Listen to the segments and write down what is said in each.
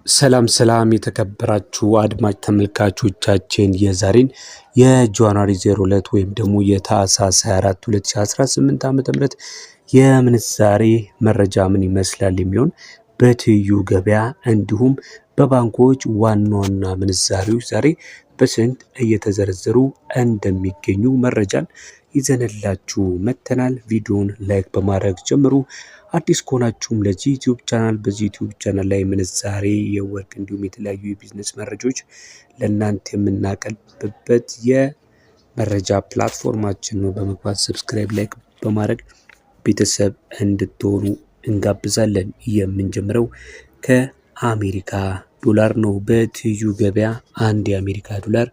ሰላም የተከበራችሁ አድማጭ ተመልካቾቻችን የዛሬን የጃንዋሪ 02 ወይም ደግሞ የታህሳስ 24 2018 ዓ.ም የምንዛሬ መረጃ ምን ይመስላል የሚሆን በትይዩ ገበያ እንዲሁም በባንኮች ዋና ምንዛሬዎች ዛሬ በስንት እየተዘረዘሩ እንደሚገኙ መረጃን ይዘንላችሁ መተናል። ቪዲዮን ላይክ በማድረግ ጀምሩ። አዲስ ከሆናችሁም ለዚህ ዩቲዩብ ቻናል በዚህ ዩቲዩብ ቻናል ላይ ምንዛሬ የወርቅ እንዲሁም የተለያዩ የቢዝነስ መረጃዎች ለእናንተ የምናቀርብበት የመረጃ ፕላትፎርማችን ነው። በመግባት ሰብስክራይብ ላይክ በማድረግ ቤተሰብ እንድትሆኑ እንጋብዛለን። የምንጀምረው ከአሜሪካ ዶላር ነው። በትይዩ ገበያ አንድ የአሜሪካ ዶላር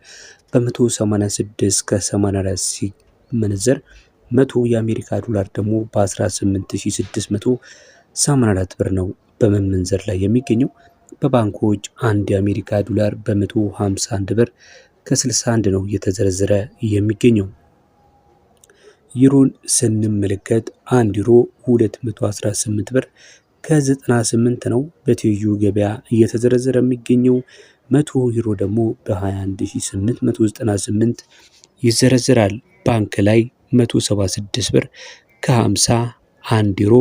በ186 ከ84 ሲመነዘር 100 የአሜሪካ ዶላር ደግሞ በ18684 ብር ነው በመመንዘር ላይ የሚገኘው። በባንኮች አንድ የአሜሪካ ዶላር በ151 ብር ከ61 ነው እየተዘረዘረ የሚገኘው። ዩሮን ስንመለከት 1 ዩሮ 218 ብር ከ98 ነው በትይዩ ገበያ እየተዘረዘረ የሚገኘው። 100 ዩሮ ደግሞ በ21898 ይዘረዝራል። ባንክ ላይ 176 ብር ከ50 1 ዩሮ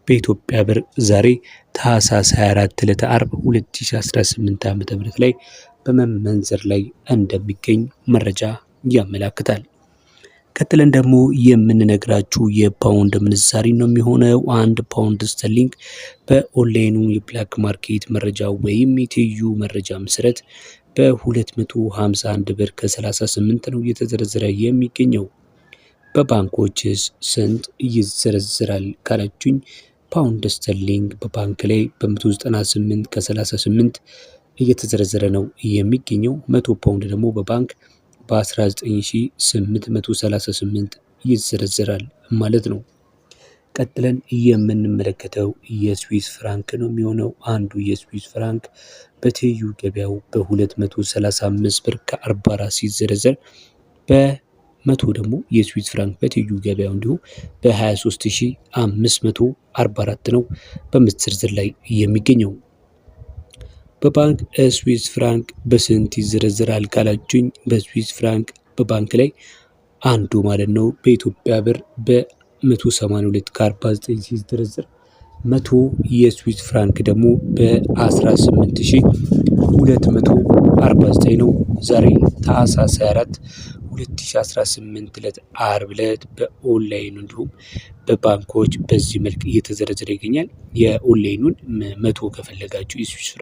በኢትዮጵያ ብር ዛሬ ታህሳስ 24 ዕለተ ዓርብ 2018 ዓ.ም ላይ በመመንዘር ላይ እንደሚገኝ መረጃ ያመለክታል። ቀጥለን ደግሞ የምንነግራችሁ የፓውንድ ምንዛሬ ነው የሚሆነው። 1 ፓውንድ ስተርሊንግ በኦንላይኑ የብላክ ማርኬት መረጃ ወይም የትይዩ መረጃ መሰረት በ251 ብር ከ38 ነው እየተዘረዘረ የሚገኘው። በባንኮችስ ስንት ይዘረዝራል ካላችሁኝ፣ ፓውንድ ስተርሊንግ በባንክ ላይ በ198 ከ38 እየተዘረዘረ ነው የሚገኘው። 100 ፓውንድ ደግሞ በባንክ በ19838 ይዘረዝራል ማለት ነው። ቀጥለን የምንመለከተው የስዊስ ፍራንክ ነው የሚሆነው። አንዱ የስዊስ ፍራንክ በትይዩ ገበያው በ235 ብር ከ44 ሲዘረዘር በ100 ደግሞ የስዊስ ፍራንክ በትይዩ ገበያው እንዲሁ በ23544 ነው በመዘርዘር ላይ የሚገኘው። በባንክ ስዊስ ፍራንክ በስንት ይዘረዝራል ካላችሁኝ፣ በስዊስ ፍራንክ በባንክ ላይ አንዱ ማለት ነው በኢትዮጵያ ብር በ182 ከ49 ሲዘረዘር 100 የስዊስ ፍራንክ ደግሞ በ18249 ነው። ዛሬ ታህሳስ 24 2018 ዕለት ዓርብ ዕለት በኦንላይን እንዲሁም በባንኮች በዚህ መልክ እየተዘረዘረ ይገኛል። የኦንላይኑን 100 ከፈለጋችሁ